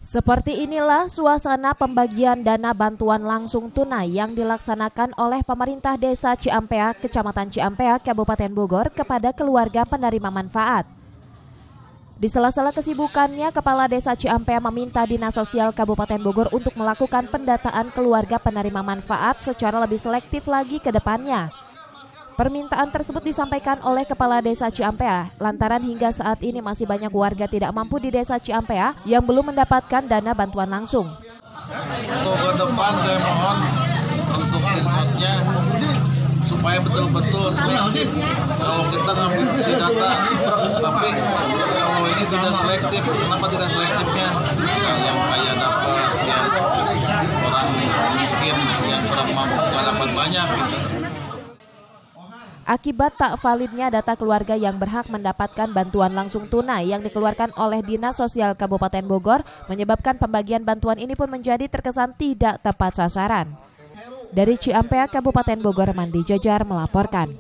Seperti inilah suasana pembagian dana bantuan langsung tunai yang dilaksanakan oleh pemerintah Desa Ciampea, Kecamatan Ciampea, Kabupaten Bogor kepada keluarga penerima manfaat. Di sela-sela kesibukannya, Kepala Desa Ciampea meminta Dinas Sosial Kabupaten Bogor untuk melakukan pendataan keluarga penerima manfaat secara lebih selektif lagi ke depannya. Permintaan tersebut disampaikan oleh Kepala Desa Ciampea lantaran hingga saat ini masih banyak warga tidak mampu di Desa Ciampea yang belum mendapatkan dana bantuan langsung. Untuk ke depan saya mohon untuk tim sosnya supaya betul-betul selektif. Kalau kita ngambil si data, tapi kalau ini tidak selektif, kenapa tidak selektifnya? Yang kaya dapat, yang orang miskin, yang kurang mampu nggak dapat banyak gitu. Akibat tak validnya data keluarga yang berhak mendapatkan bantuan langsung tunai yang dikeluarkan oleh Dinas Sosial Kabupaten Bogor menyebabkan pembagian bantuan ini pun menjadi terkesan tidak tepat sasaran. Dari Ciampea, Kabupaten Bogor, Mandi Jajar melaporkan.